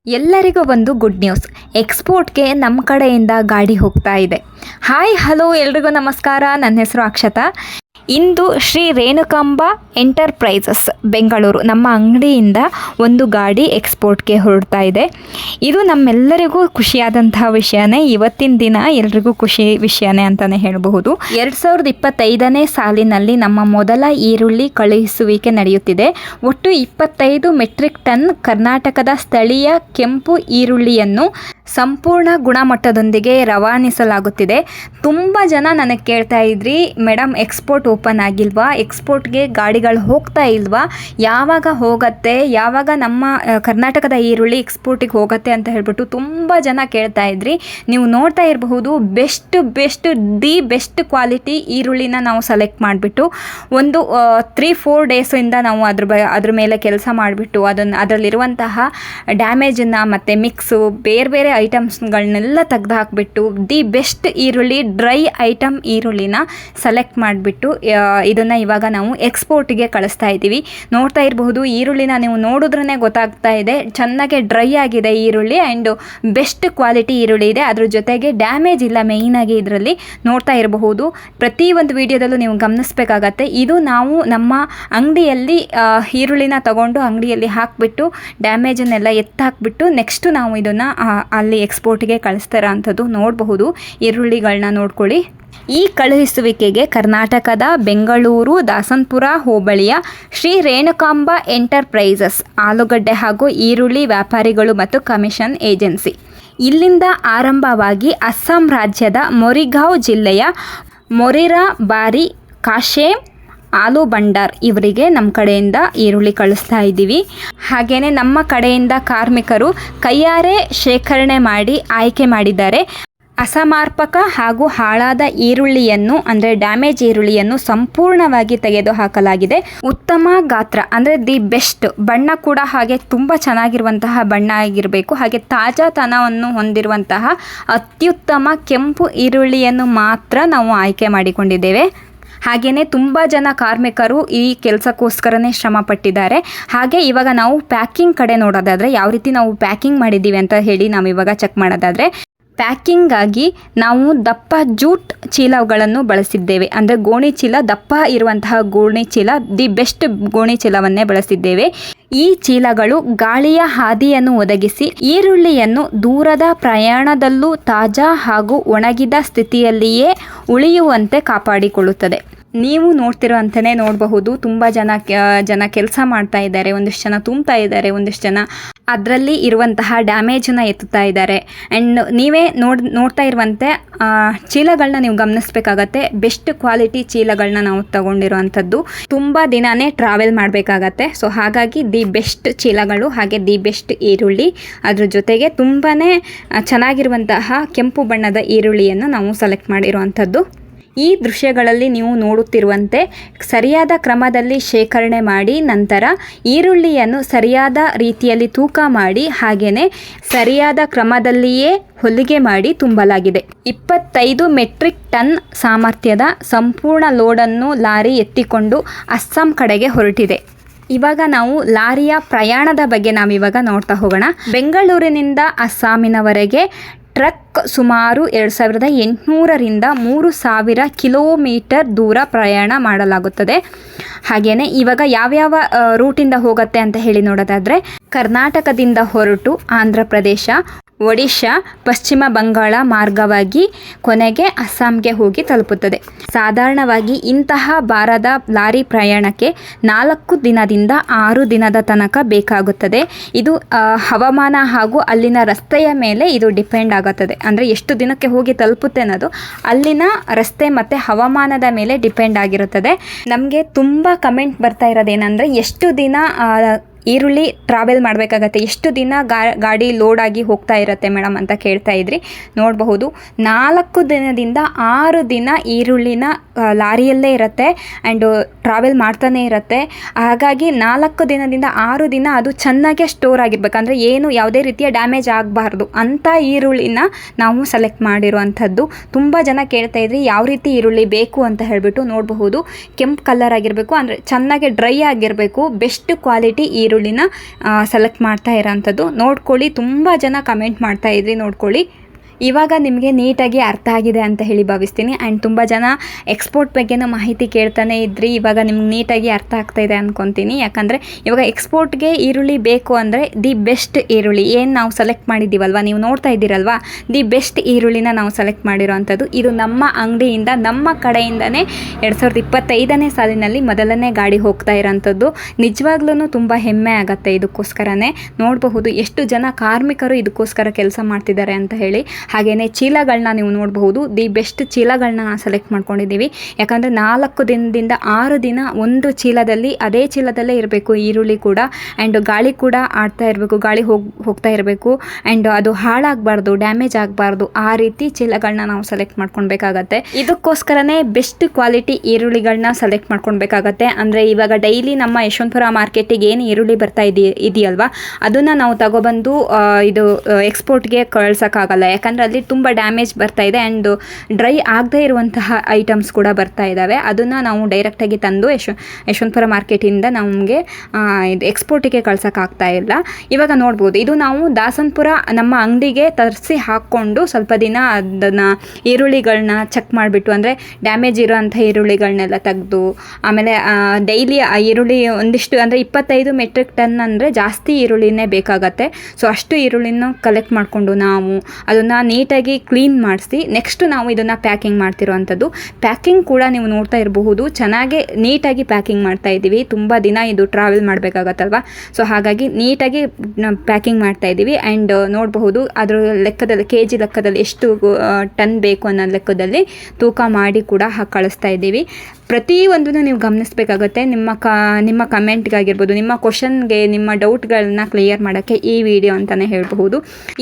ಎಲ್ಲರಿಗೂ ಒಂದು good news. ಎಕ್ಸ್ಪೋರ್ಟ್ಗೆ ನಮ್ಮ ಕಡೆಯಿಂದ ಗಾಡಿ ಹೋಗ್ತಾ ಇದೆ. ಹಾಯ್ ಹಲೋ ಎಲ್ರಿಗೂ ನಮಸ್ಕಾರ. ನನ್ನ ಹೆಸರು ಅಕ್ಷತಾ. ಇಂದು ಶ್ರೀ ರೇಣುಕಾಂಬ ಎಂಟರ್ಪ್ರೈಸಸ್ ಬೆಂಗಳೂರು ನಮ್ಮ ಅಂಗಡಿಯಿಂದ ಒಂದು ಗಾಡಿ ಎಕ್ಸ್ಪೋರ್ಟ್ಗೆ ಹೊರಡ್ತಾ ಇದೆ. ಇದು ನಮ್ಮೆಲ್ಲರಿಗೂ ಖುಷಿಯಾದಂತಹ ವಿಷಯನೇ. ಇವತ್ತಿನ ದಿನ ಎಲ್ರಿಗೂ ಖುಷಿ ವಿಷಯನೇ ಅಂತಲೇ ಹೇಳಬಹುದು. 2025ನೇ ಸಾಲಿನಲ್ಲಿ ನಮ್ಮ ಮೊದಲ ಈರುಳ್ಳಿ ಕಳುಹಿಸುವಿಕೆ ನಡೆಯುತ್ತಿದೆ. ಒಟ್ಟು 25 ಮೆಟ್ರಿಕ್ ಟನ್ ಕರ್ನಾಟಕದ ಸ್ಥಳೀಯ ಕೆಂಪು ಈರುಳ್ಳಿಯನ್ನು ಸಂಪೂರ್ಣ ಗುಣಮಟ್ಟದೊಂದಿಗೆ ರವಾನಿಸಲಾಗುತ್ತಿದೆ. ತುಂಬ ಜನ ನನಗೆ ಕೇಳ್ತಾ ಇದ್ರಿ, ಮೇಡಮ್ ಎಕ್ಸ್ಪೋರ್ಟ್ ಓಪನ್ ಆಗಿಲ್ವಾ, ಎಕ್ಸ್ಪೋರ್ಟ್ಗೆ ಗಾಡಿಗಳು ಹೋಗ್ತಾ ಇಲ್ವಾ, ಯಾವಾಗ ಹೋಗುತ್ತೆ, ಯಾವಾಗ ನಮ್ಮ ಕರ್ನಾಟಕದ ಈರುಳ್ಳಿ ಎಕ್ಸ್ಪೋರ್ಟಿಗೆ ಹೋಗುತ್ತೆ ಅಂತ ಹೇಳ್ಬಿಟ್ಟು ತುಂಬ ಜನ ಕೇಳ್ತಾ ಇದ್ರಿ. ನೀವು ನೋಡ್ತಾ ಇರಬಹುದು, ದಿ ಬೆಸ್ಟ್ ಕ್ವಾಲಿಟಿ ಈರುಳ್ಳಿನ ನಾವು ಸೆಲೆಕ್ಟ್ ಮಾಡಿಬಿಟ್ಟು ಒಂದು 3-4 ಡೇಸಿಂದ ನಾವು ಅದ್ರ ಮೇಲೆ ಕೆಲಸ ಮಾಡಿಬಿಟ್ಟು ಅದರಲ್ಲಿರುವಂತಹ ಡ್ಯಾಮೇಜನ್ನು ಮತ್ತು ಮಿಕ್ಸು ಬೇರೆ ಐಟಮ್ಸ್ಗಳನ್ನೆಲ್ಲ ತೆಗೆದು ಹಾಕಿಬಿಟ್ಟು ದಿ ಬೆಸ್ಟ್ ಈರುಳ್ಳಿ ಡ್ರೈ ಐಟಮ್ ಈರುಳ್ಳಿನ ಸೆಲೆಕ್ಟ್ ಮಾಡಿಬಿಟ್ಟು ಇದನ್ನು ಇವಾಗ ನಾವು ಎಕ್ಸ್ಪೋರ್ಟಿಗೆ ಕಳಿಸ್ತಾ ಇದ್ದೀವಿ. ನೋಡ್ತಾ ಇರಬಹುದು, ಈರುಳ್ಳಿನ ನೀವು ನೋಡಿದ್ರೇ ಗೊತ್ತಾಗ್ತಾ ಇದೆ, ಚೆನ್ನಾಗಿ ಡ್ರೈ ಆಗಿದೆ ಈರುಳ್ಳಿ ಆ್ಯಂಡ್ ಬೆಸ್ಟ್ ಕ್ವಾಲಿಟಿ ಈರುಳ್ಳಿ ಇದೆ. ಅದ್ರ ಜೊತೆಗೆ ಡ್ಯಾಮೇಜ್ ಇಲ್ಲ. ಮೇಯ್ನಾಗಿ ಇದರಲ್ಲಿ ನೋಡ್ತಾ ಇರಬಹುದು, ಪ್ರತಿಯೊಂದು ವಿಡಿಯೋದಲ್ಲೂ ನೀವು ಗಮನಿಸಬೇಕಾಗತ್ತೆ. ಇದು ನಾವು ನಮ್ಮ ಅಂಗಡಿಯಲ್ಲಿ ಈರುಳ್ಳಿನ ತಗೊಂಡು ಅಂಗಡಿಯಲ್ಲಿ ಹಾಕಿಬಿಟ್ಟು ಡ್ಯಾಮೇಜನ್ನೆಲ್ಲ ಹಾಕಿಬಿಟ್ಟು ನೆಕ್ಸ್ಟು ನಾವು ಇದನ್ನು ಅಲ್ಲಿ ಎಕ್ಸ್ಪೋರ್ಟ್ಗೆ ಕಳಿಸ್ತಾರ ಅಂಥದ್ದು ನೋಡಬಹುದು. ಈರುಳ್ಳಿಗಳನ್ನ ನೋಡ್ಕೊಳ್ಳಿ. ಈ ಕಳುಹಿಸುವಿಕೆಗೆ ಕರ್ನಾಟಕದ ಬೆಂಗಳೂರು ದಾಸನಪುರ ಹೋಬಳಿಯ ಶ್ರೀ ರೇಣುಕಾಂಬ ಎಂಟರ್ಪ್ರೈಸಸ್ ಆಲೂಗಡ್ಡೆ ಹಾಗೂ ಈರುಳ್ಳಿ ವ್ಯಾಪಾರಿಗಳು ಮತ್ತು ಕಮಿಷನ್ ಏಜೆನ್ಸಿ ಇಲ್ಲಿಂದ ಆರಂಭವಾಗಿ ಅಸ್ಸಾಂ ರಾಜ್ಯದ ಮೊರಿಗಾಂವ್ ಜಿಲ್ಲೆಯ ಮೊರಿರಾಬಾರಿ ಕಾಶೇಮ್ ಆಲೂ ಭಂಡಾರ್ ಇವರಿಗೆ ನಮ್ಮ ಕಡೆಯಿಂದ ಈರುಳ್ಳಿ ಕಳಿಸ್ತಾ ಇದ್ದೀವಿ. ಹಾಗೆಯೇ ನಮ್ಮ ಕಡೆಯಿಂದ ಕಾರ್ಮಿಕರು ಕೈಯಾರೆ ಶೇಖರಣೆ ಮಾಡಿ ಆಯ್ಕೆ ಮಾಡಿದ್ದಾರೆ. ಅಸಮರ್ಪಕ ಹಾಗೂ ಹಾಳಾದ ಈರುಳ್ಳಿಯನ್ನು ಅಂದರೆ ಡ್ಯಾಮೇಜ್ ಈರುಳ್ಳಿಯನ್ನು ಸಂಪೂರ್ಣವಾಗಿ ತೆಗೆದು ಹಾಕಲಾಗಿದೆ. ಉತ್ತಮ ಗಾತ್ರ ಅಂದರೆ ದಿ ಬೆಸ್ಟ್ ಬಣ್ಣ ಕೂಡ ಹಾಗೆ ತುಂಬ ಚೆನ್ನಾಗಿರುವಂತಹ ಬಣ್ಣ ಆಗಿರಬೇಕು. ಹಾಗೆ ತಾಜಾತನವನ್ನು ಹೊಂದಿರುವಂತಹ ಅತ್ಯುತ್ತಮ ಕೆಂಪು ಈರುಳ್ಳಿಯನ್ನು ಮಾತ್ರ ನಾವು ಆಯ್ಕೆ ಮಾಡಿಕೊಂಡಿದ್ದೇವೆ. ಹಾಗೆಯೇ ತುಂಬ ಜನ ಕಾರ್ಮಿಕರು ಈ ಕೆಲಸಕ್ಕೋಸ್ಕರನೇ ಶ್ರಮ ಪಟ್ಟಿದ್ದಾರೆ. ಹಾಗೆ ಇವಾಗ ನಾವು ಪ್ಯಾಕಿಂಗ್ ಕಡೆ ನೋಡೋದಾದರೆ ಯಾವ ರೀತಿ ನಾವು ಪ್ಯಾಕಿಂಗ್ ಮಾಡಿದ್ದೀವಿ ಅಂತ ಹೇಳಿ ನಾವು ಇವಾಗ ಚೆಕ್ ಮಾಡೋದಾದರೆ, ಪ್ಯಾಕಿಂಗಾಗಿ ನಾವು ದಪ್ಪ ಜೂಟ್ ಚೀಲಗಳನ್ನು ಬಳಸಿದ್ದೇವೆ. ಅಂದರೆ ಗೋಣಿ ಚೀಲ, ದಪ್ಪ ಇರುವಂತಹ ಗೋಣಿ ಚೀಲ, ದಿ ಬೆಸ್ಟ್ ಗೋಣಿ ಚೀಲವನ್ನೇ ಬಳಸಿದ್ದೇವೆ. ಈ ಚೀಲಗಳು ಗಾಳಿಯ ಹಾದಿಯನ್ನು ಒದಗಿಸಿ ಈರುಳ್ಳಿಯನ್ನು ದೂರದ ಪ್ರಯಾಣದಲ್ಲೂ ತಾಜಾ ಹಾಗೂ ಒಣಗಿದ ಸ್ಥಿತಿಯಲ್ಲಿಯೇ ಉಳಿಯುವಂತೆ ಕಾಪಾಡಿಕೊಳ್ಳುತ್ತದೆ. ನೀವು ನೋಡ್ತಿರೋಂಥನೇ ನೋಡಬಹುದು, ತುಂಬ ಜನ ಕೆಲಸ ಮಾಡ್ತಾ ಇದ್ದಾರೆ, ಒಂದಿಷ್ಟು ಜನ ತುಂಬ್ತಾ ಇದ್ದಾರೆ, ಒಂದಿಷ್ಟು ಜನ ಅದರಲ್ಲಿ ಇರುವಂತಹ ಡ್ಯಾಮೇಜನ್ನು ಎತ್ತುತ್ತಾ ಇದ್ದಾರೆ. ಆ್ಯಂಡ್ ನೀವೇ ನೋಡ್ತಾ ಇರುವಂತೆ ಚೀಲಗಳನ್ನ ನೀವು ಗಮನಿಸಬೇಕಾಗತ್ತೆ. ಬೆಸ್ಟ್ ಕ್ವಾಲಿಟಿ ಚೀಲಗಳನ್ನ ನಾವು ತಗೊಂಡಿರೋವಂಥದ್ದು. ತುಂಬ ದಿನವೇ ಟ್ರಾವೆಲ್ ಮಾಡಬೇಕಾಗತ್ತೆ. ಸೊ ಹಾಗಾಗಿ ದಿ ಬೆಸ್ಟ್ ಚೀಲಗಳು, ಹಾಗೆ ದಿ ಬೆಸ್ಟ್ ಈರುಳ್ಳಿ, ಅದ್ರ ಜೊತೆಗೆ ತುಂಬಾ ಚೆನ್ನಾಗಿರುವಂತಹ ಕೆಂಪು ಬಣ್ಣದ ಈರುಳ್ಳಿಯನ್ನು ನಾವು ಸೆಲೆಕ್ಟ್ ಮಾಡಿರುವಂಥದ್ದು. ಈ ದೃಶ್ಯಗಳಲ್ಲಿ ನೀವು ನೋಡುತ್ತಿರುವಂತೆ ಸರಿಯಾದ ಕ್ರಮದಲ್ಲಿ ಶೇಖರಣೆ ಮಾಡಿ ನಂತರ ಈರುಳ್ಳಿಯನ್ನು ಸರಿಯಾದ ರೀತಿಯಲ್ಲಿ ತೂಕ ಮಾಡಿ ಹಾಗೆಯೇ ಸರಿಯಾದ ಕ್ರಮದಲ್ಲಿಯೇ ಹೊಲಿಗೆ ಮಾಡಿ ತುಂಬಲಾಗಿದೆ. 25 ಮೆಟ್ರಿಕ್ ಟನ್ ಸಾಮರ್ಥ್ಯದ ಸಂಪೂರ್ಣ ಲೋಡನ್ನು ಲಾರಿ ಎತ್ತಿಕೊಂಡು ಅಸ್ಸಾಂ ಕಡೆಗೆ ಹೊರಟಿದೆ. ಇವಾಗ ನಾವು ಲಾರಿಯ ಪ್ರಯಾಣದ ಬಗ್ಗೆ ನಾವಿವಾಗ ನೋಡ್ತಾ ಹೋಗೋಣ. ಬೆಂಗಳೂರಿನಿಂದ ಅಸ್ಸಾಮಿನವರೆಗೆ ಟ್ರಕ್ ಸುಮಾರು 2800ರಿಂದ 3000 ಕಿಲೋಮೀಟರ್ ದೂರ ಪ್ರಯಾಣ ಮಾಡಲಾಗುತ್ತದೆ. ಹಾಗೆಯೇ ಇವಾಗ ಯಾವ್ಯಾವ ರೂಟಿಂದ ಹೋಗುತ್ತೆ ಅಂತ ಹೇಳಿ ನೋಡೋದಾದರೆ, ಕರ್ನಾಟಕದಿಂದ ಹೊರಟು ಆಂಧ್ರ ಪ್ರದೇಶ, ಒಡಿಶಾ, ಪಶ್ಚಿಮ ಬಂಗಾಳ ಮಾರ್ಗವಾಗಿ ಕೊನೆಗೆ ಅಸ್ಸಾಂಗೆ ಹೋಗಿ ತಲುಪುತ್ತದೆ. ಸಾಧಾರಣವಾಗಿ ಇಂತಹ ಭಾರದ ಲಾರಿ ಪ್ರಯಾಣಕ್ಕೆ 4 ದಿನದಿಂದ 6 ದಿನದ ತನಕ ಬೇಕಾಗುತ್ತದೆ. ಇದು ಹವಾಮಾನ ಹಾಗೂ ಅಲ್ಲಿನ ರಸ್ತೆಯ ಮೇಲೆ ಇದು ಡಿಪೆಂಡ್ ಆಗುತ್ತದೆ. ಅಂದರೆ ಎಷ್ಟು ದಿನಕ್ಕೆ ಹೋಗಿ ತಲುಪುತ್ತೆ ಅನ್ನೋದು ಅಲ್ಲಿನ ರಸ್ತೆ ಮತ್ತು ಹವಾಮಾನದ ಮೇಲೆ ಡಿಪೆಂಡ್ ಆಗಿರುತ್ತದೆ. ನಮಗೆ ತುಂಬ ಕಮೆಂಟ್ ಬರ್ತಾ ಇರೋದೇನೆಂದರೆ, ಎಷ್ಟು ದಿನ ಈರುಳ್ಳಿ ಟ್ರಾವೆಲ್ ಮಾಡಬೇಕಾಗತ್ತೆ, ಎಷ್ಟು ದಿನ ಗಾಡಿ ಲೋಡ್ ಆಗಿ ಹೋಗ್ತಾ ಇರುತ್ತೆ ಮೇಡಮ್ ಅಂತ ಕೇಳ್ತಾ ಇದ್ರಿ. ನೋಡಬಹುದು, 4 ದಿನದಿಂದ 6 ದಿನ ಈರುಳ್ಳಿನ ಲಾರಿಯಲ್ಲೇ ಇರುತ್ತೆ ಆ್ಯಂಡ್ ಟ್ರಾವೆಲ್ ಮಾಡ್ತಾನೆ ಇರುತ್ತೆ. ಹಾಗಾಗಿ 4 ದಿನದಿಂದ 6 ದಿನ ಅದು ಚೆನ್ನಾಗೇ ಸ್ಟೋರ್ ಆಗಿರ್ಬೇಕಂದ್ರೆ ಏನು ಯಾವುದೇ ರೀತಿಯ ಡ್ಯಾಮೇಜ್ ಆಗಬಾರ್ದು ಅಂಥ ಈರುಳ್ಳಿನ ನಾವು ಸೆಲೆಕ್ಟ್ ಮಾಡಿರುವಂಥದ್ದು. ತುಂಬ ಜನ ಕೇಳ್ತಾ ಇದ್ರಿ ಯಾವ ರೀತಿ ಈರುಳ್ಳಿ ಬೇಕು ಅಂತ ಹೇಳಿಬಿಟ್ಟು. ನೋಡಬಹುದು, ಕೆಂಪು ಕಲರ್ ಆಗಿರಬೇಕು, ಅಂದರೆ ಚೆನ್ನಾಗಿ ಡ್ರೈ ಆಗಿರಬೇಕು, ಬೆಸ್ಟ್ ಕ್ವಾಲಿಟಿ ಈರುಳ್ಳಿ ಈರುಳ್ಳಿನ ಸೆಲೆಕ್ಟ್ ಮಾಡ್ತಾ ಇರೋಂಥದ್ದು. ನೋಡ್ಕೊಳ್ಳಿ, ತುಂಬ ಜನ ಕಮೆಂಟ್ ಮಾಡ್ತಾ ಇದ್ರಿ, ನೋಡ್ಕೊಳ್ಳಿ. ಇವಾಗ ನಿಮಗೆ ನೀಟಾಗಿ ಅರ್ಥ ಆಗಿದೆ ಅಂತ ಹೇಳಿ ಭಾವಿಸ್ತೀನಿ. ಆ್ಯಂಡ್ ತುಂಬ ಜನ ಎಕ್ಸ್ಪೋರ್ಟ್ ಬಗ್ಗೆನೂ ಮಾಹಿತಿ ಕೇಳ್ತಾನೆ ಇದ್ರಿ. ಇವಾಗ ನಿಮ್ಗೆ ನೀಟಾಗಿ ಅರ್ಥ ಆಗ್ತಾ ಇದೆ ಅಂದ್ಕೊತೀನಿ. ಯಾಕಂದರೆ ಇವಾಗ ಎಕ್ಸ್ಪೋರ್ಟ್ಗೆ ಈರುಳ್ಳಿ ಬೇಕು ಅಂದರೆ ದಿ ಬೆಸ್ಟ್ ಈರುಳ್ಳಿ ಏನು ನಾವು ಸೆಲೆಕ್ಟ್ ಮಾಡಿದ್ದೀವಲ್ವ, ನೀವು ನೋಡ್ತಾ ಇದ್ದೀರಲ್ವ, ದಿ ಬೆಸ್ಟ್ ಈರುಳ್ಳಿನ ನಾವು ಸೆಲೆಕ್ಟ್ ಮಾಡಿರೋ ಅಂಥದ್ದು. ಇದು ನಮ್ಮ ಅಂಗಡಿಯಿಂದ, ನಮ್ಮ ಕಡೆಯಿಂದನೇ 2025ನೇ ಸಾಲಿನಲ್ಲಿ ಮೊದಲನೇ ಗಾಡಿ ಹೋಗ್ತಾ ಇರೋಂಥದ್ದು. ನಿಜವಾಗ್ಲೂ ತುಂಬ ಹೆಮ್ಮೆ ಆಗುತ್ತೆ. ಇದಕ್ಕೋಸ್ಕರನೇ ನೋಡಬಹುದು ಎಷ್ಟು ಜನ ಕಾರ್ಮಿಕರು ಇದಕ್ಕೋಸ್ಕರ ಕೆಲಸ ಮಾಡ್ತಿದ್ದಾರೆ ಅಂತ ಹೇಳಿ. ಹಾಗೆಯೇ ಚೀಲಗಳನ್ನ ನೀವು ನೋಡಬಹುದು. ದಿ ಬೆಸ್ಟ್ ಚೀಲಗಳನ್ನ ಸೆಲೆಕ್ಟ್ ಮಾಡ್ಕೊಂಡಿದ್ದೀವಿ. ಯಾಕಂದರೆ 4 ದಿನದಿಂದ 6 ದಿನ ಒಂದು ಚೀಲದಲ್ಲಿ, ಅದೇ ಚೀಲದಲ್ಲೇ ಇರಬೇಕು ಈರುಳ್ಳಿ ಕೂಡ. ಆ್ಯಂಡ್ ಗಾಳಿ ಕೂಡ ಆಡ್ತಾ ಇರಬೇಕು, ಗಾಳಿ ಹೋಗ್ತಾ ಇರಬೇಕು. ಆ್ಯಂಡ್ ಅದು ಹಾಳಾಗಬಾರ್ದು, ಡ್ಯಾಮೇಜ್ ಆಗಬಾರ್ದು, ಆ ರೀತಿ ಚೀಲಗಳನ್ನ ನಾವು ಸೆಲೆಕ್ಟ್ ಮಾಡ್ಕೊಳ್ಬೇಕಾಗತ್ತೆ. ಇದಕ್ಕೋಸ್ಕರನೇ ಬೆಸ್ಟ್ ಕ್ವಾಲಿಟಿ ಈರುಳ್ಳಿಗಳನ್ನ ಸೆಲೆಕ್ಟ್ ಮಾಡ್ಕೊಳ್ಬೇಕಾಗತ್ತೆ. ಅಂದರೆ ಇವಾಗ ಡೈಲಿ ನಮ್ಮ ಯಶವಂತಪುರ ಮಾರ್ಕೆಟಿಗೆ ಏನು ಈರುಳ್ಳಿ ಬರ್ತಾ ಇದೆಯಲ್ವಾ, ಅದನ್ನು ನಾವು ತಗೊಬಂದು ಇದು ಎಕ್ಸ್ಪೋರ್ಟ್ಗೆ ಕಳ್ಸೋಕ್ಕಾಗಲ್ಲ. ಯಾಕಂದರೆ ಅಲ್ಲಿ ತುಂಬ ಡ್ಯಾಮೇಜ್ ಬರ್ತಾ ಇದೆ. ಆ್ಯಂಡ್ ಡ್ರೈ ಆಗದೇ ಇರುವಂತಹ ಐಟಮ್ಸ್ ಕೂಡ ಬರ್ತಾ ಇದ್ದಾವೆ. ಅದನ್ನು ನಾವು ಡೈರೆಕ್ಟಾಗಿ ತಂದು ಯಶವಂತಪುರ ಮಾರ್ಕೆಟಿಂದ ನಮಗೆ ಇದು ಎಕ್ಸ್ಪೋರ್ಟಿಗೆ ಕಳ್ಸೋಕ್ಕಾಗ್ತಾ ಇಲ್ಲ. ಇವಾಗ ನೋಡ್ಬೋದು, ಇದು ನಾವು ದಾಸನಪುರ ನಮ್ಮ ಅಂಗಡಿಗೆ ತರಿಸಿ ಹಾಕ್ಕೊಂಡು ಸ್ವಲ್ಪ ದಿನ ಅದನ್ನು ಈರುಳ್ಳಿಗಳನ್ನ ಚೆಕ್ ಮಾಡಿಬಿಟ್ಟು, ಅಂದರೆ ಡ್ಯಾಮೇಜ್ ಇರೋವಂಥ ಈರುಳ್ಳಿಗಳನ್ನೆಲ್ಲ ತೆಗೆದು, ಆಮೇಲೆ ಡೈಲಿ ಆ ಈರುಳ್ಳಿ ಒಂದಿಷ್ಟು, ಅಂದರೆ 25 ಮೆಟ್ರಿಕ್ ಟನ್ ಅಂದರೆ ಜಾಸ್ತಿ ಈರುಳ್ಳಿನೇ ಬೇಕಾಗತ್ತೆ. ಸೊ ಅಷ್ಟು ಈರುಳ್ಳಿನ ಕಲೆಕ್ಟ್ ಮಾಡಿಕೊಂಡು ನಾವು ಅದನ್ನು ನೀಟಾಗಿ ಕ್ಲೀನ್ ಮಾಡಿಸಿ ನೆಕ್ಸ್ಟ್ ನಾವು ಇದನ್ನು ಪ್ಯಾಕಿಂಗ್ ಮಾಡ್ತಿರೋವಂಥದ್ದು. ಪ್ಯಾಕಿಂಗ್ ಕೂಡ ನೀವು ನೋಡ್ತಾ ಇರಬಹುದು, ಚೆನ್ನಾಗಿ ನೀಟಾಗಿ ಪ್ಯಾಕಿಂಗ್ ಮಾಡ್ತಾ ಇದ್ದೀವಿ. ತುಂಬ ದಿನ ಇದು ಟ್ರಾವೆಲ್ ಮಾಡಬೇಕಾಗತ್ತಲ್ವ, ಸೊ ಹಾಗಾಗಿ ನೀಟಾಗಿ ಪ್ಯಾಕಿಂಗ್ ಮಾಡ್ತಾ ಇದ್ದೀವಿ. ಆ್ಯಂಡ್ ನೋಡಬಹುದು ಅದರ ಲೆಕ್ಕದಲ್ಲಿ, ಕೆ ಜಿ ಲೆಕ್ಕದಲ್ಲಿ ಎಷ್ಟು ಟನ್ ಬೇಕು ಅನ್ನೋ ಲೆಕ್ಕದಲ್ಲಿ ತೂಕ ಮಾಡಿ ಕೂಡ ಹಾಕಿ ಕಳಿಸ್ತಾ ಇದ್ದೀವಿ. ಪ್ರತಿಯೊಂದನ್ನು ನೀವು ಗಮನಿಸಬೇಕಾಗುತ್ತೆ. ನಿಮ್ಮ ಕಮೆಂಟ್ಗಾಗಿರ್ಬೋದು, ನಿಮ್ಮ ಕ್ವಶನ್ಗೆ, ನಿಮ್ಮ ಡೌಟ್ಗಳನ್ನ ಕ್ಲಿಯರ್ ಮಾಡೋಕ್ಕೆ ಈ ವಿಡಿಯೋ ಅಂತಲೇ ಹೇಳಬಹುದು.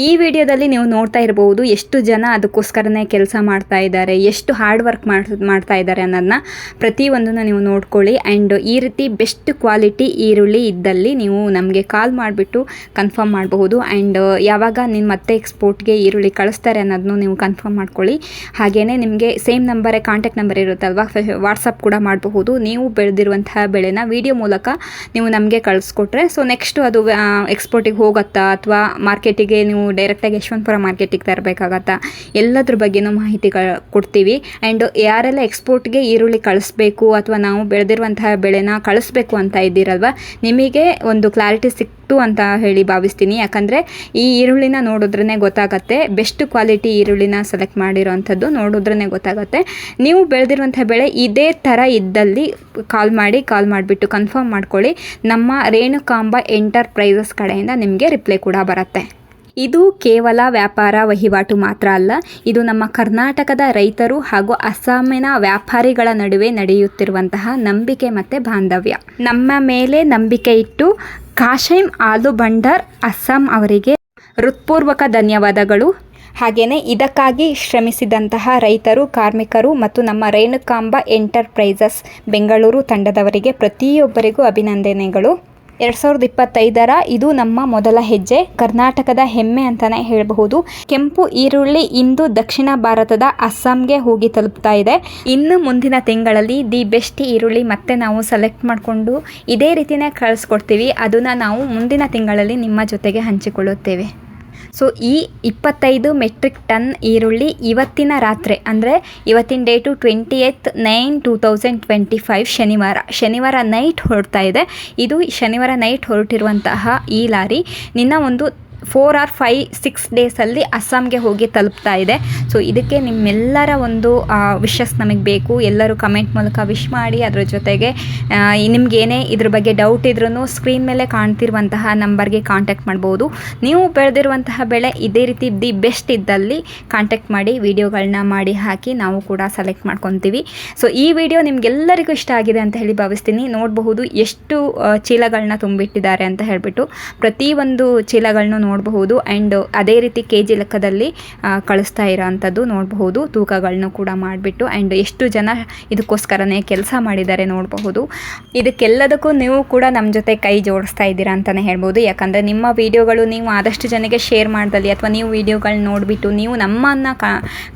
ಈ ವಿಡಿಯೋದಲ್ಲಿ ನೀವು ನೋಡ್ತಾ ಇರಬಹುದು ಎಷ್ಟು ಜನ ಅದಕ್ಕೋಸ್ಕರನೇ ಕೆಲಸ ಮಾಡ್ತಾ ಇದ್ದಾರೆ, ಎಷ್ಟು ಹಾರ್ಡ್ ವರ್ಕ್ ಮಾಡ್ತಾ ಇದ್ದಾರೆ ಅನ್ನೋದನ್ನ ಪ್ರತಿಯೊಂದನ್ನು ನೀವು ನೋಡ್ಕೊಳ್ಳಿ. ಆ್ಯಂಡ್ ಈ ರೀತಿ ಬೆಸ್ಟ್ ಕ್ವಾಲಿಟಿ ಈರುಳ್ಳಿ ಇದ್ದಲ್ಲಿ ನೀವು ನಮಗೆ ಕಾಲ್ ಮಾಡಿಬಿಟ್ಟು ಕನ್ಫರ್ಮ್ ಮಾಡಬಹುದು. ಆ್ಯಂಡ್ ಯಾವಾಗ ನೀವು ಮತ್ತೆ ಎಕ್ಸ್ಪೋರ್ಟ್ಗೆ ಈರುಳ್ಳಿ ಕಳಿಸ್ತಾರೆ ಅನ್ನೋದನ್ನು ನೀವು ಕನ್ಫರ್ಮ್ ಮಾಡ್ಕೊಳ್ಳಿ. ಹಾಗೆಯೇ ನಿಮಗೆ ಸೇಮ್ ನಂಬರೇ ಕಾಂಟ್ಯಾಕ್ಟ್ ನಂಬರ್ ಇರುತ್ತಲ್ವ, ವಾಟ್ಸಪ್ ಕೂಡ ಮಾಡಬಹುದು. ನೀವು ಬೆಳೆದಿರುವಂತಹ ಬೆಳೆನ ವಿಡಿಯೋ ಮೂಲಕ ನೀವು ನಮಗೆ ಕಳಿಸ್ಕೊಟ್ರೆ, ಸೊ ನೆಕ್ಸ್ಟು ಅದು ಎಕ್ಸ್ಪೋರ್ಟಿಗೆ ಹೋಗುತ್ತಾ ಅಥವಾ ಮಾರ್ಕೆಟಿಗೆ ನೀವು ಡೈರೆಕ್ಟಾಗಿ ಯಶವಂತಪುರ ಮಾರ್ಕೆಟಿಗೆ ತರಬೇಕಾಗತ್ತಾ, ಎಲ್ಲದ್ರ ಬಗ್ಗೆನೂ ಮಾಹಿತಿ ಕೊಡ್ತೀವಿ. ಆ್ಯಂಡ್ ಯಾರೆಲ್ಲ ಎಕ್ಸ್ಪೋರ್ಟ್ಗೆ ಈರುಳ್ಳಿ ಕಳಿಸ್ಬೇಕು ಅಥವಾ ನಾವು ಬೆಳೆದಿರುವಂತಹ ಬೆಳೆನ ಕಳಿಸ್ಬೇಕು ಅಂತ ಇದ್ದೀರಲ್ವ, ನಿಮಗೆ ಒಂದು ಕ್ಲಾರಿಟಿ ಸಿಕ್ತು ಅಂತ ಹೇಳಿ ಭಾವಿಸ್ತೀನಿ. ಯಾಕಂದರೆ ಈ ಈರುಳ್ಳಿನ ನೋಡಿದ್ರೇ ಗೊತ್ತಾಗತ್ತೆ, ಬೆಸ್ಟ್ ಕ್ವಾಲಿಟಿ ಈರುಳ್ಳಿನ ಸೆಲೆಕ್ಟ್ ಮಾಡಿರೋವಂಥದ್ದು ನೋಡಿದ್ರೇ ಗೊತ್ತಾಗುತ್ತೆ. ನೀವು ಬೆಳೆದಿರುವಂಥ ಬೆಳೆ ಇದೇ ಥರ ಇದ್ದಲ್ಲಿ ಕಾಲ್ ಮಾಡಿಬಿಟ್ಟು ಕನ್ಫರ್ಮ್ ಮಾಡ್ಕೊಳ್ಳಿ. ನಮ್ಮ ರೇಣುಕಾಂಬ ಎಂಟರ್ಪ್ರೈಸಸ್ ಕಡೆಯಿಂದ ನಿಮಗೆ ರಿಪ್ಲೈ ಕೂಡ ಬರುತ್ತೆ. ಇದು ಕೇವಲ ವ್ಯಾಪಾರ ವಹಿವಾಟು ಮಾತ್ರ ಅಲ್ಲ, ಇದು ನಮ್ಮ ಕರ್ನಾಟಕದ ರೈತರು ಹಾಗೂ ಅಸ್ಸಾಮಿನ ವ್ಯಾಪಾರಿಗಳ ನಡುವೆ ನಡೆಯುತ್ತಿರುವಂತಹ ನಂಬಿಕೆ ಮತ್ತು ಬಾಂಧವ್ಯ. ನಮ್ಮ ಮೇಲೆ ನಂಬಿಕೆ ಇಟ್ಟು ಕಾಶಿಮ್ ಆಲು ಭಂಡಾರ್ ಅಸ್ಸಾಂ ಅವರಿಗೆ ಹೃತ್ಪೂರ್ವಕ ಧನ್ಯವಾದಗಳು. ಹಾಗೆಯೇ ಇದಕ್ಕಾಗಿ ಶ್ರಮಿಸಿದಂತಹ ರೈತರು, ಕಾರ್ಮಿಕರು ಮತ್ತು ನಮ್ಮ ರೇಣುಕಾಂಬ ಎಂಟರ್ಪ್ರೈಸಸ್ ಬೆಂಗಳೂರು ತಂಡದವರಿಗೆ ಪ್ರತಿಯೊಬ್ಬರಿಗೂ ಅಭಿನಂದನೆಗಳು. 2025ರ ಇದು ನಮ್ಮ ಮೊದಲ ಹೆಜ್ಜೆ, ಕರ್ನಾಟಕದ ಹೆಮ್ಮೆ ಅಂತಲೇ ಹೇಳಬಹುದು. ಕೆಂಪು ಈರುಳ್ಳಿ ಇಂದು ದಕ್ಷಿಣ ಭಾರತದ ಅಸ್ಸಾಂಗೆ ಹೋಗಿ ತಲುಪ್ತಾ ಇದೆ. ಇನ್ನು ಮುಂದಿನ ತಿಂಗಳಲ್ಲಿ ದಿ ಬೆಸ್ಟ್ ಈರುಳ್ಳಿ ಮತ್ತೆ ನಾವು ಸೆಲೆಕ್ಟ್ ಮಾಡಿಕೊಂಡು ಇದೇ ರೀತಿಯೇ ಕಳಿಸ್ಕೊಡ್ತೀವಿ. ಅದನ್ನು ನಾವು ಮುಂದಿನ ತಿಂಗಳಲ್ಲಿ ನಿಮ್ಮ ಜೊತೆಗೆ ಹಂಚಿಕೊಳ್ಳುತ್ತೇವೆ. ಸೊ ಈ 25 ಮೆಟ್ರಿಕ್ ಟನ್ ಈರುಳ್ಳಿ ಇವತ್ತಿನ ರಾತ್ರಿ, ಅಂದರೆ ಇವತ್ತಿನ ಡೇಟು 28/9/2025 ಶನಿವಾರ ನೈಟ್ ಹೊರಡ್ತಾ ಇದೆ. ಇದು ಶನಿವಾರ ನೈಟ್ ಹೊರಟಿರುವಂತಹ ಈ ಲಾರಿ ನಿನ್ನ ಒಂದು 4 or 5 6 ಡೇಸಲ್ಲಿ ಅಸ್ಸಾಂಗೆ ಹೋಗಿ ತಲುಪ್ತಾ ಇದೆ. ಸೊ ಇದಕ್ಕೆ ನಿಮ್ಮೆಲ್ಲರ ಒಂದು ವಿಶಸ್ ನಮಗೆ ಬೇಕು. ಎಲ್ಲರೂ ಕಮೆಂಟ್ ಮೂಲಕ ವಿಶ್ ಮಾಡಿ, ಅದರ ಜೊತೆಗೆ ನಿಮಗೇನೇ ಇದ್ರ ಬಗ್ಗೆ ಡೌಟ್ ಇದ್ರೂ ಸ್ಕ್ರೀನ್ ಮೇಲೆ ಕಾಣ್ತಿರುವಂತಹ ನಂಬರ್ಗೆ ಕಾಂಟ್ಯಾಕ್ಟ್ ಮಾಡ್ಬೋದು. ನೀವು ಬೆಳೆದಿರುವಂತಹ ಬೆಳೆ ಇದೇ ರೀತಿ ದಿ ಬೆಸ್ಟ್ ಇದ್ದಲ್ಲಿ ಕಾಂಟ್ಯಾಕ್ಟ್ ಮಾಡಿ ವಿಡಿಯೋಗಳನ್ನ ಮಾಡಿ ಹಾಕಿ ನಾವು ಕೂಡ ಸೆಲೆಕ್ಟ್ ಮಾಡ್ಕೊತೀವಿ. ಸೊ ಈ ವಿಡಿಯೋ ನಿಮಗೆಲ್ಲರಿಗೂ ಇಷ್ಟ ಆಗಿದೆ ಅಂತ ಹೇಳಿ ಭಾವಿಸ್ತೀನಿ. ನೋಡಬಹುದು ಎಷ್ಟು ಚೀಲಗಳನ್ನ ತುಂಬಿಟ್ಟಿದ್ದಾರೆ ಅಂತ ಹೇಳಿಬಿಟ್ಟು. ಪ್ರತಿಯೊಂದು ಚೀಲಗಳನ್ನೂ ನೋಡಬಹುದು. ಆ್ಯಂಡ್ ಅದೇ ರೀತಿ ಕೆ ಜಿ ಲೆಕ್ಕದಲ್ಲಿ ಕಳಿಸ್ತಾ ಇರೋವಂಥದ್ದು ನೋಡಬಹುದು. ತೂಕಗಳನ್ನೂ ಕೂಡ ಮಾಡಿಬಿಟ್ಟು ಆ್ಯಂಡ್ ಎಷ್ಟು ಜನ ಇದಕ್ಕೋಸ್ಕರನೇ ಕೆಲಸ ಮಾಡಿದ್ದಾರೆ ನೋಡಬಹುದು. ಇದಕ್ಕೆಲ್ಲದಕ್ಕೂ ನೀವು ಕೂಡ ನಮ್ಮ ಜೊತೆ ಕೈ ಜೋಡಿಸ್ತಾ ಇದ್ದೀರಾ ಅಂತಲೇ ಹೇಳ್ಬೋದು. ಯಾಕಂದರೆ ನಿಮ್ಮ ವೀಡಿಯೋಗಳು ನೀವು ಆದಷ್ಟು ಜನಕ್ಕೆ ಶೇರ್ ಮಾಡ್ದಲ್ಲಿ ಅಥವಾ ನೀವು ವೀಡಿಯೋಗಳನ್ನ ನೋಡಿಬಿಟ್ಟು ನೀವು ನಮ್ಮನ್ನು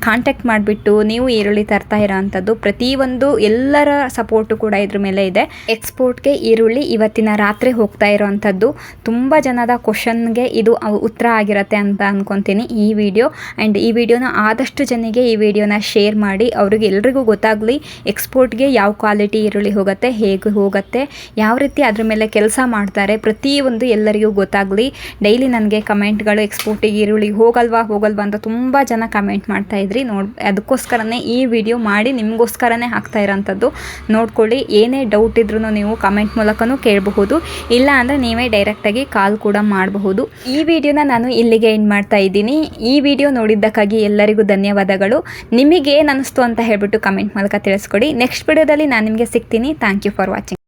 ಕಾಂಟ್ಯಾಕ್ಟ್ ಮಾಡಿಬಿಟ್ಟು ನೀವು ಈರುಳ್ಳಿ ತರ್ತಾ ಇರೋವಂಥದ್ದು ಪ್ರತಿಯೊಂದು ಎಲ್ಲರ ಸಪೋರ್ಟು ಕೂಡ ಇದ್ರ ಮೇಲೆ ಇದೆ. ಎಕ್ಸ್ಪೋರ್ಟ್ಗೆ ಈರುಳ್ಳಿ ಇವತ್ತಿನ ರಾತ್ರಿ ಹೋಗ್ತಾ ಇರೋವಂಥದ್ದು ತುಂಬ ಜನದ ಕ್ವಶನ್ಗೆ ಇದು ಉತ್ತರ ಆಗಿರುತ್ತೆ ಅಂತ ಅಂದ್ಕೊತೀನಿ ಈ ವಿಡಿಯೋ. ಆ್ಯಂಡ್ ಈ ವಿಡಿಯೋನ ಆದಷ್ಟು ಜನರಿಗೆ ಈ ವಿಡಿಯೋನ ಶೇರ್ ಮಾಡಿ ಅವ್ರಿಗೆ ಎಲ್ರಿಗೂ ಗೊತ್ತಾಗಲಿ ಎಕ್ಸ್ಪೋರ್ಟ್ಗೆ ಯಾವ ಕ್ವಾಲಿಟಿ ಈರುಳ್ಳಿ ಹೋಗುತ್ತೆ, ಹೇಗೆ ಹೋಗುತ್ತೆ, ಯಾವ ರೀತಿ ಅದ್ರ ಮೇಲೆ ಕೆಲಸ ಮಾಡ್ತಾರೆ, ಪ್ರತಿಯೊಂದು ಎಲ್ಲರಿಗೂ ಗೊತ್ತಾಗಲಿ. ಡೈಲಿ ನನಗೆ ಕಮೆಂಟ್ಗಳು ಎಕ್ಸ್ಪೋರ್ಟಿಗೆ ಈರುಳ್ಳಿ ಹೋಗಲ್ವಾ ಅಂತ ತುಂಬ ಜನ ಕಮೆಂಟ್ ಮಾಡ್ತಾ ಇದ್ರಿ. ಅದಕ್ಕೋಸ್ಕರನೇ ಈ ವಿಡಿಯೋ ಮಾಡಿ ನಿಮಗೋಸ್ಕರನೇ ಹಾಕ್ತಾ ಇರೋಂಥದ್ದು. ನೋಡ್ಕೊಳ್ಳಿ, ಏನೇ ಡೌಟ್ ಇದ್ರೂ ನೀವು ಕಮೆಂಟ್ ಮೂಲಕನೂ ಕೇಳಬಹುದು, ಇಲ್ಲ ಅಂದರೆ ನೀವೇ ಡೈರೆಕ್ಟಾಗಿ ಕಾಲ್ ಕೂಡ ಮಾಡಬಹುದು. ಈ ವಿಡಿಯೋನ ನಾನು ಇಲ್ಲಿಗೆ ಎಂಡ್ ಮಾಡ್ತಾ ಇದ್ದೀನಿ. ಈ ವಿಡಿಯೋ ನೋಡಿದ್ದಕ್ಕಾಗಿ ಎಲ್ಲರಿಗೂ ಧನ್ಯವಾದಗಳು. ನಿಮಗೆ ಏನು ಅನ್ನಿಸ್ತು ಅಂತ ಹೇಳ್ಬಿಟ್ಟು ಕಮೆಂಟ್ ಮೂಲಕ ತಿಳಿಸ್ಕೊಡಿ. ನೆಕ್ಸ್ಟ್ ವಿಡಿಯೋದಲ್ಲಿ ನಾನು ನಿಮಗೆ ಸಿಗ್ತೀನಿ. Thank you for watching.